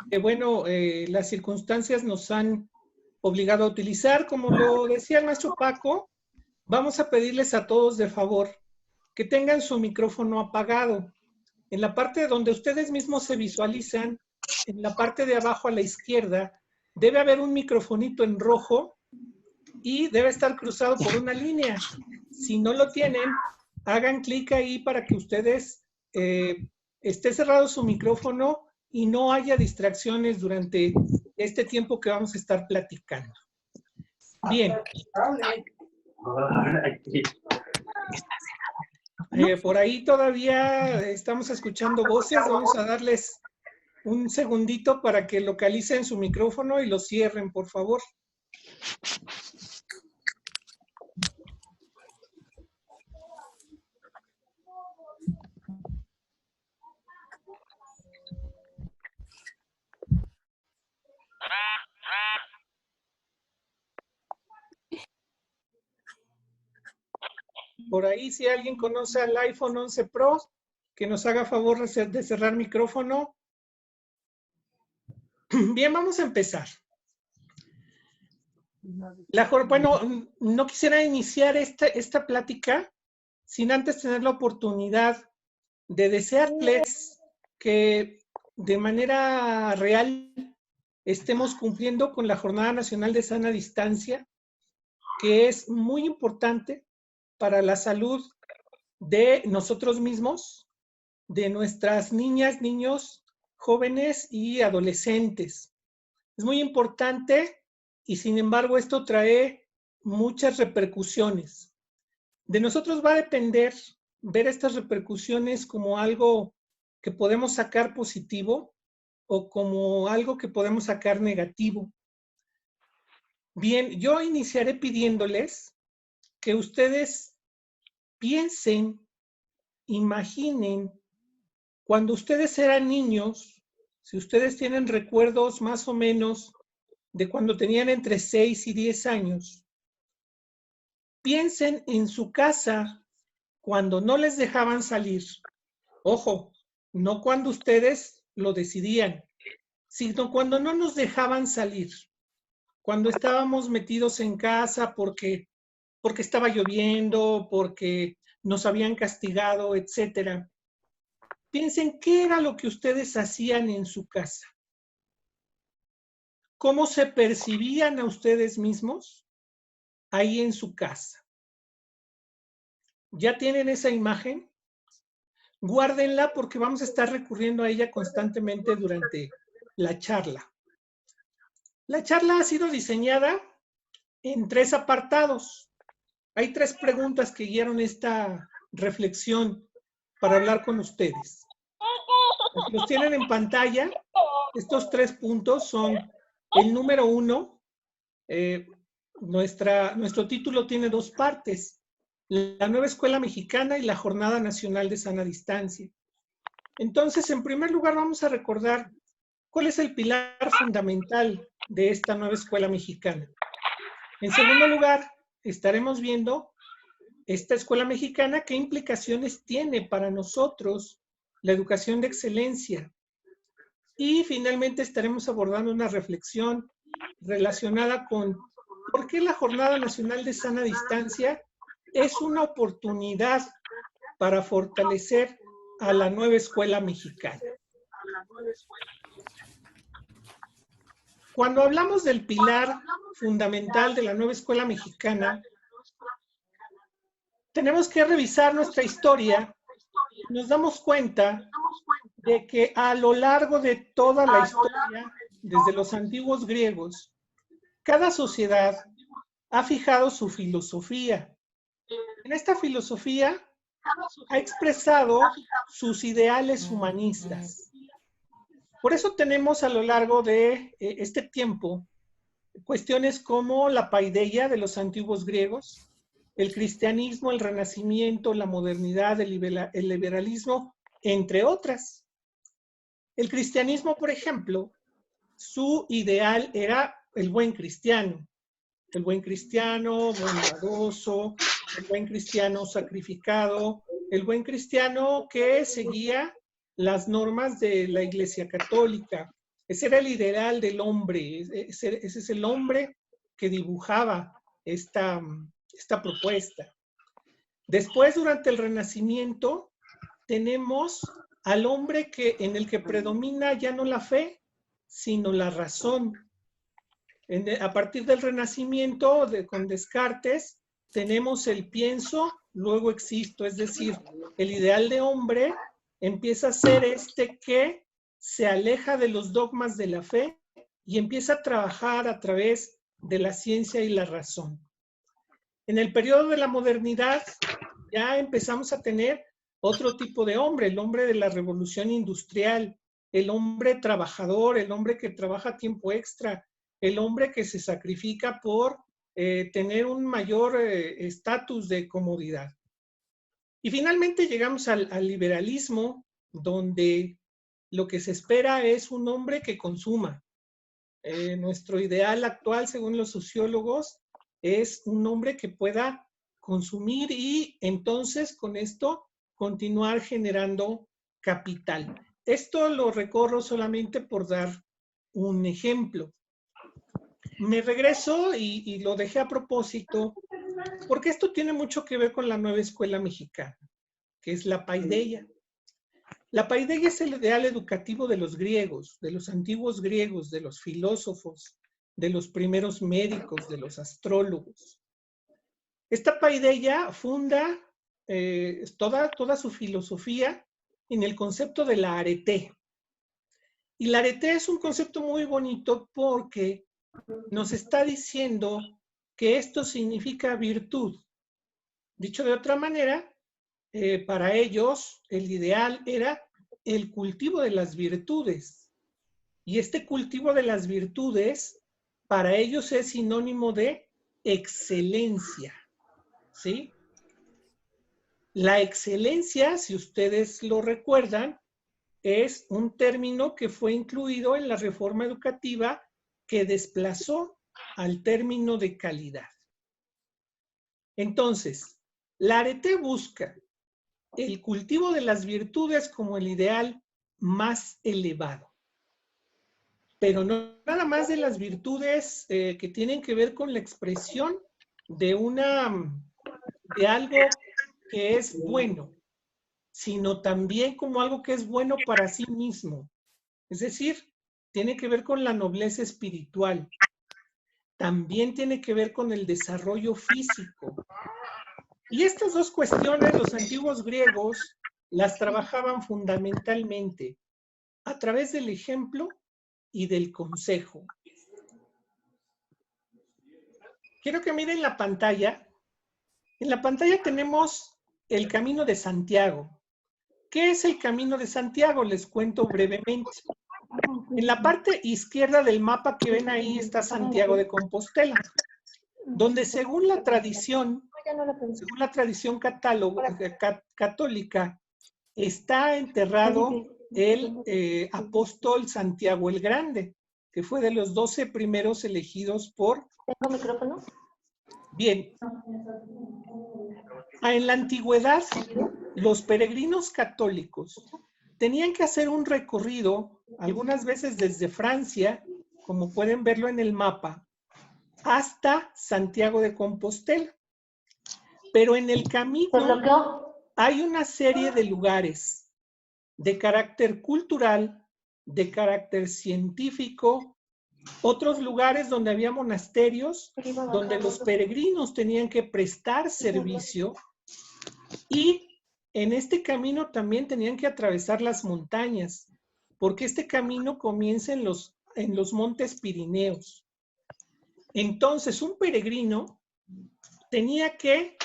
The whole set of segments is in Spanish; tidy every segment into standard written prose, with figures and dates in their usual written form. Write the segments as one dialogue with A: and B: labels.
A: que bueno, las circunstancias nos han obligado a utilizar. Como lo decía el maestro Paco, vamos a pedirles a todos de favor que tengan su micrófono apagado. En la parte donde ustedes mismos se visualizan, en la parte de abajo a la izquierda, debe haber un microfonito en rojo y debe estar cruzado por una línea. Si no lo tienen, hagan clic ahí para que ustedes esté cerrado su micrófono y no haya distracciones durante este tiempo que vamos a estar platicando. Bien. Por ahí todavía estamos escuchando voces. Vamos a darles un segundito para que localicen su micrófono y lo cierren, por favor. Por ahí, si alguien conoce al iPhone 11 Pro, que nos haga favor de cerrar micrófono. Bien, vamos a empezar. Bueno, no quisiera iniciar esta plática sin antes tener la oportunidad de desearles que de manera real estemos cumpliendo con la Jornada Nacional de Sana Distancia, que es muy importante para la salud de nosotros mismos, de nuestras niñas, niños, jóvenes y adolescentes. Es muy importante y sin embargo esto trae muchas repercusiones. De nosotros va a depender ver estas repercusiones como algo que podemos sacar positivo o como algo que podemos sacar negativo. Bien, yo iniciaré pidiéndoles que ustedes piensen, imaginen, cuando ustedes eran niños, si ustedes tienen recuerdos más o menos de cuando tenían entre 6 y 10 años, piensen en su casa cuando no les dejaban salir. Ojo, no cuando ustedes lo decidían, sino cuando no nos dejaban salir. Cuando estábamos metidos en casa porque estaba lloviendo, porque nos habían castigado, etcétera. Piensen qué era lo que ustedes hacían en su casa. ¿Cómo se percibían a ustedes mismos ahí en su casa? ¿Ya tienen esa imagen? Guárdenla porque vamos a estar recurriendo a ella constantemente durante la charla. La charla ha sido diseñada en 3 apartados. Hay 3 preguntas que guiaron esta reflexión para hablar con ustedes. Los tienen en pantalla. Estos 3 puntos son el número 1. Nuestro título tiene 2 partes. La nueva escuela mexicana y la Jornada Nacional de Sana Distancia. Entonces, en primer lugar, vamos a recordar cuál es el pilar fundamental de esta nueva escuela mexicana. En segundo lugar, estaremos viendo esta escuela mexicana, qué implicaciones tiene para nosotros la educación de excelencia. Y finalmente estaremos abordando una reflexión relacionada con por qué la Jornada Nacional de Sana Distancia es una oportunidad para fortalecer a la nueva escuela mexicana. Cuando hablamos del pilar fundamental de la nueva escuela mexicana, tenemos que revisar nuestra historia. Nos damos cuenta de que a lo largo de toda la historia, desde los antiguos griegos, cada sociedad ha fijado su filosofía. En esta filosofía ha expresado sus ideales humanistas. Por eso tenemos a lo largo de este tiempo cuestiones como la paideia de los antiguos griegos, el cristianismo, el renacimiento, la modernidad, el liberalismo, entre otras. El cristianismo, por ejemplo, su ideal era el buen cristiano bondadoso, el buen cristiano sacrificado, el buen cristiano que seguía las normas de la Iglesia Católica. Ese era el ideal del hombre, ese es el hombre que dibujaba esta propuesta. Después, durante el Renacimiento, tenemos al hombre en el que predomina ya no la fe, sino la razón. A partir del Renacimiento, con Descartes, tenemos el pienso, luego existo, es decir, el ideal de hombre empieza a ser este que se aleja de los dogmas de la fe y empieza a trabajar a través de la ciencia y la razón. En el periodo de la modernidad ya empezamos a tener otro tipo de hombre, el hombre de la revolución industrial, el hombre trabajador, el hombre que trabaja tiempo extra, el hombre que se sacrifica por tener un mayor estatus de comodidad. Y finalmente llegamos al liberalismo, donde lo que se espera es un hombre que consuma. Nuestro ideal actual, según los sociólogos, es un hombre que pueda consumir y entonces con esto continuar generando capital. Esto lo recorro solamente por dar un ejemplo. Me regreso y lo dejé a propósito porque esto tiene mucho que ver con la nueva escuela mexicana, que es la paideia. La paideia es el ideal educativo de los griegos, de los antiguos griegos, de los filósofos, de los primeros médicos, de los astrólogos. Esta paideia funda toda su filosofía en el concepto de la arete. Y la arete es un concepto muy bonito porque nos está diciendo que esto significa virtud. Dicho de otra manera, para ellos el ideal era el cultivo de las virtudes. Y este cultivo de las virtudes para ellos es sinónimo de excelencia. ¿Sí? La excelencia, si ustedes lo recuerdan, es un término que fue incluido en la reforma educativa que desplazó al término de calidad. Entonces, la arete busca el cultivo de las virtudes como el ideal más elevado. Pero no nada más de las virtudes que tienen que ver con la expresión de algo que es bueno, sino también como algo que es bueno para sí mismo. Es decir, tiene que ver con la nobleza espiritual. También tiene que ver con el desarrollo físico. Y estas dos cuestiones los antiguos griegos las trabajaban fundamentalmente a través del ejemplo y del consejo. Quiero que miren la pantalla. En la pantalla tenemos el Camino de Santiago. ¿Qué es el Camino de Santiago? Les cuento brevemente. En la parte izquierda del mapa que ven ahí está Santiago de Compostela, donde según la tradición católica, está enterrado el apóstol Santiago el Grande, que fue de los 12 primeros elegidos por...
B: ¿Tengo micrófono?
A: Bien. En la antigüedad, los peregrinos católicos tenían que hacer un recorrido, algunas veces desde Francia, como pueden verlo en el mapa, hasta Santiago de Compostela. Pero en el camino hay una serie de lugares de carácter cultural, de carácter científico, otros lugares donde había monasterios, donde los peregrinos tenían que prestar servicio y en este camino también tenían que atravesar las montañas, porque este camino comienza en los montes Pirineos. Entonces, un peregrino tenía que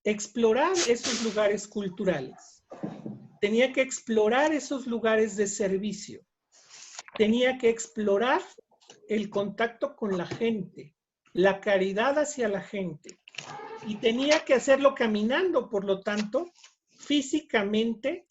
A: explorar esos lugares culturales, tenía que explorar esos lugares de servicio, tenía que explorar el contacto con la gente, la caridad hacia la gente, y tenía que hacerlo caminando, por lo tanto, físicamente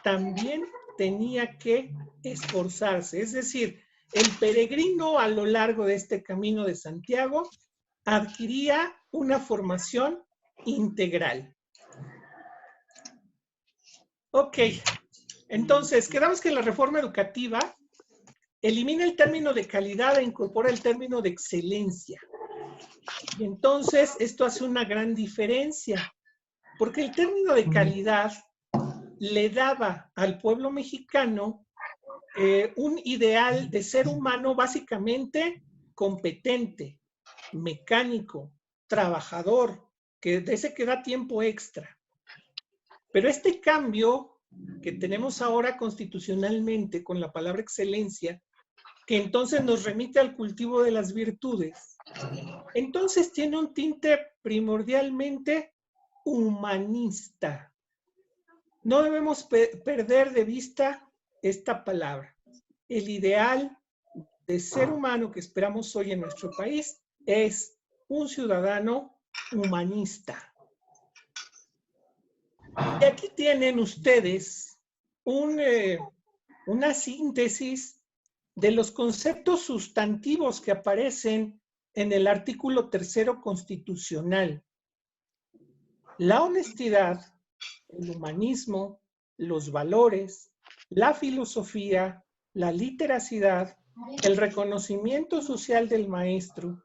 A: también tenía que esforzarse. Es decir, el peregrino a lo largo de este camino de Santiago adquiría una formación integral. Ok, Entonces, quedamos que la reforma educativa elimina el término de calidad e incorpora el término de excelencia. Y entonces, esto hace una gran diferencia, porque el término de calidad le daba al pueblo mexicano un ideal de ser humano básicamente competente, mecánico, trabajador, que de ese que da tiempo extra. Pero este cambio que tenemos ahora constitucionalmente con la palabra excelencia, que entonces nos remite al cultivo de las virtudes, entonces tiene un tinte primordialmente humanista. No debemos perder de vista esta palabra. El ideal de ser humano que esperamos hoy en nuestro país es un ciudadano humanista. Y aquí tienen ustedes una síntesis de los conceptos sustantivos que aparecen en el artículo 3 constitucional. La honestidad, el humanismo, los valores, la filosofía, la literacidad, el reconocimiento social del maestro,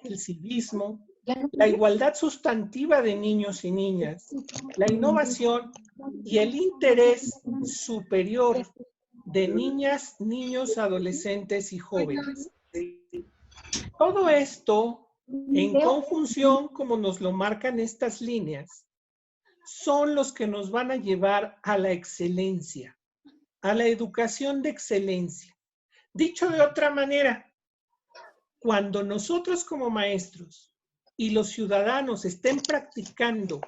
A: el civismo, la igualdad sustantiva de niños y niñas, la innovación y el interés superior de niñas, niños, adolescentes y jóvenes. Todo esto, en conjunción, como nos lo marcan estas líneas, son los que nos van a llevar a la excelencia, a la educación de excelencia. Dicho de otra manera, cuando nosotros como maestros y los ciudadanos estén practicando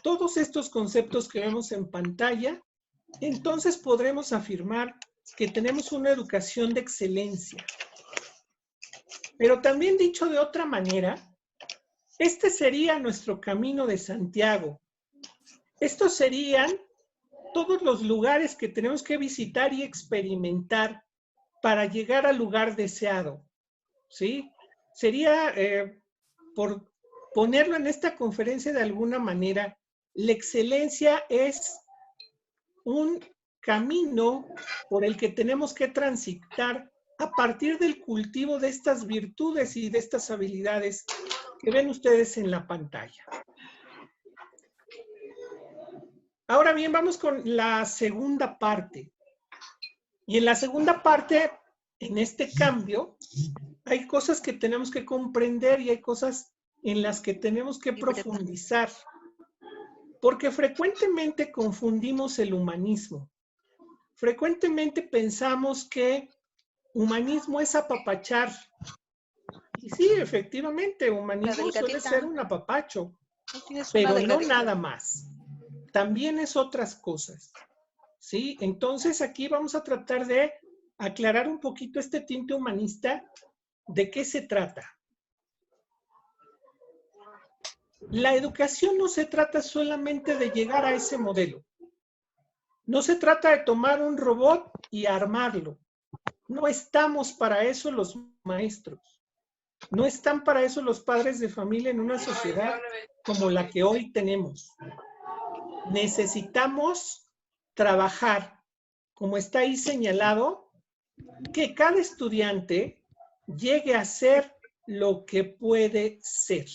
A: todos estos conceptos que vemos en pantalla, entonces podremos afirmar que tenemos una educación de excelencia. Pero también dicho de otra manera, este sería nuestro camino de Santiago. Estos serían todos los lugares que tenemos que visitar y experimentar para llegar al lugar deseado, ¿sí? Sería, por ponerlo en esta conferencia de alguna manera, la excelencia es un camino por el que tenemos que transitar a partir del cultivo de estas virtudes y de estas habilidades que ven ustedes en la pantalla. Ahora bien, vamos con la segunda parte. Y en la segunda parte, en este cambio, hay cosas que tenemos que comprender y hay cosas en las que tenemos que profundizar. Porque frecuentemente confundimos el humanismo. Frecuentemente pensamos que humanismo es apapachar. Y sí, efectivamente, humanismo suele ser un apapacho, pero no nada más. También es otras cosas, ¿sí? Entonces aquí vamos a tratar de aclarar un poquito este tinte humanista, ¿de qué se trata? La educación no se trata solamente de llegar a ese modelo. No se trata de tomar un robot y armarlo. No estamos para eso los maestros. No están para eso los padres de familia en una sociedad como la que hoy tenemos. Necesitamos trabajar, como está ahí señalado, que cada estudiante llegue a ser lo que puede ser.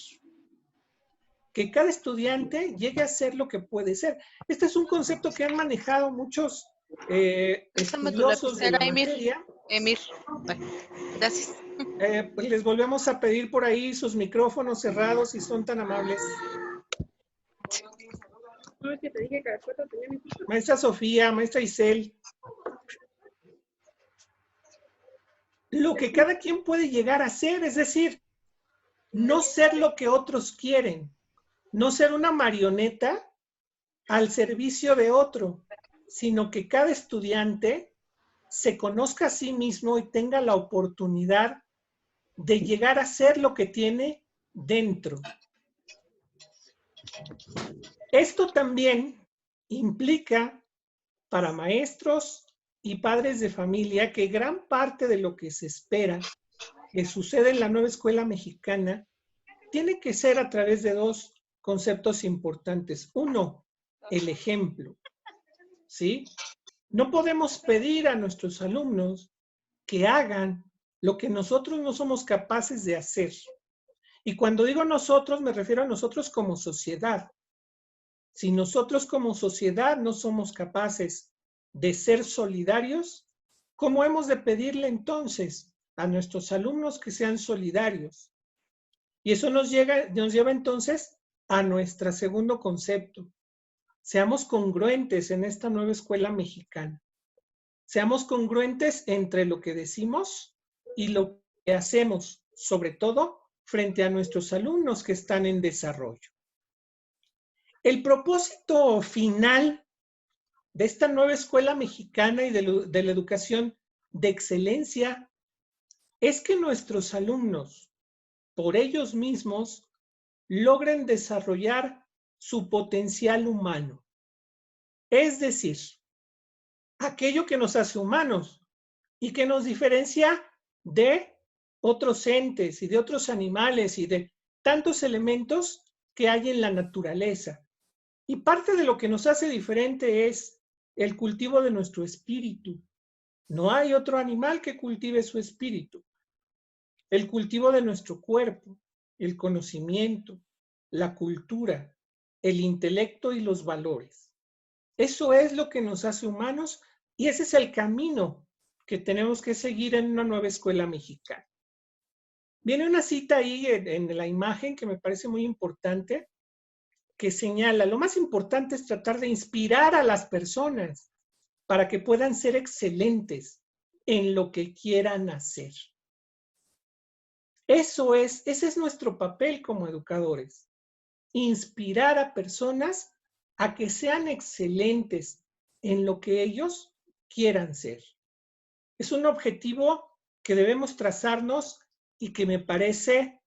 A: Que cada estudiante llegue a ser lo que puede ser. Este es un concepto que han manejado muchos estudiosos de la materia.
B: Emir, gracias.
A: Pues les volvemos a pedir por ahí sus micrófonos cerrados si son tan amables. Maestra Sofía, maestra Isel. Lo que cada quien puede llegar a ser, es decir, no ser lo que otros quieren, no ser una marioneta al servicio de otro, sino que cada estudiante se conozca a sí mismo y tenga la oportunidad de llegar a ser lo que tiene dentro. Esto también implica para maestros y padres de familia que gran parte de lo que se espera que suceda en la nueva escuela mexicana tiene que ser a través de dos conceptos importantes. Uno, el ejemplo, ¿sí? No podemos pedir a nuestros alumnos que hagan lo que nosotros no somos capaces de hacer. Y cuando digo nosotros, me refiero a nosotros como sociedad. Si nosotros como sociedad no somos capaces de ser solidarios, ¿cómo hemos de pedirle entonces a nuestros alumnos que sean solidarios? Y eso nos lleva entonces a nuestro segundo concepto. Seamos congruentes en esta nueva escuela mexicana. Seamos congruentes entre lo que decimos y lo que hacemos, sobre todo frente a nuestros alumnos que están en desarrollo. El propósito final de esta nueva escuela mexicana y de la educación de excelencia es que nuestros alumnos, por ellos mismos, logren desarrollar su potencial humano. Es decir, aquello que nos hace humanos y que nos diferencia de otros entes y de otros animales y de tantos elementos que hay en la naturaleza. Y parte de lo que nos hace diferente es el cultivo de nuestro espíritu. No hay otro animal que cultive su espíritu. El cultivo de nuestro cuerpo, el conocimiento, la cultura, el intelecto y los valores. Eso es lo que nos hace humanos y ese es el camino que tenemos que seguir en una nueva escuela mexicana. Viene una cita ahí en la imagen que me parece muy importante, que señala, lo más importante es tratar de inspirar a las personas para que puedan ser excelentes en lo que quieran hacer. Ese es nuestro papel como educadores, inspirar a personas a que sean excelentes en lo que ellos quieran ser. Es un objetivo que debemos trazarnos y que me parece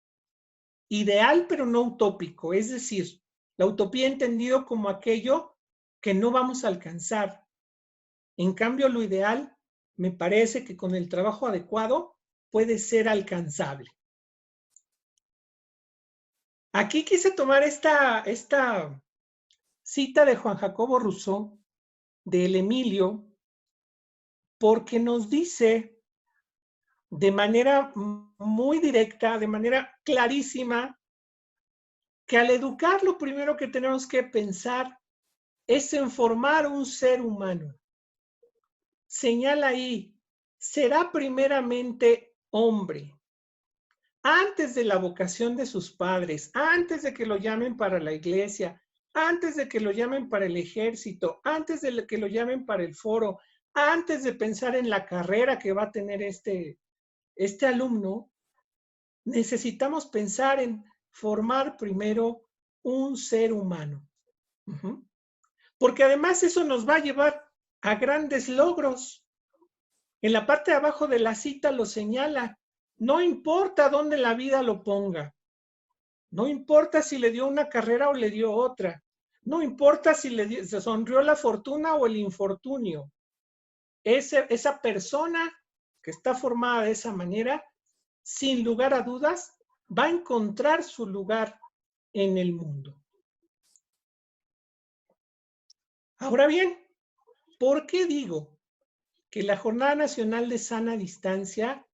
A: ideal, pero no utópico. Es decir, la utopía entendido como aquello que no vamos a alcanzar. En cambio, lo ideal me parece que con el trabajo adecuado puede ser alcanzable. Aquí quise tomar esta cita de Juan Jacobo Rousseau, del Emilio, porque nos dice de manera muy directa, de manera clarísima, que al educar lo primero que tenemos que pensar es en formar un ser humano. Señala ahí, será primeramente hombre, antes de la vocación de sus padres, antes de que lo llamen para la iglesia, antes de que lo llamen para el ejército, antes de que lo llamen para el foro, antes de pensar en la carrera que va a tener este alumno, necesitamos pensar en formar primero un ser humano. Porque además eso nos va a llevar a grandes logros. En la parte de abajo de la cita lo señala. No importa dónde la vida lo ponga. No importa si le dio una carrera o le dio otra. No importa si se sonrió la fortuna o el infortunio. Esa persona que está formada de esa manera, sin lugar a dudas, va a encontrar su lugar en el mundo. Ahora bien, ¿por qué digo que la Jornada Nacional de Sana Distancia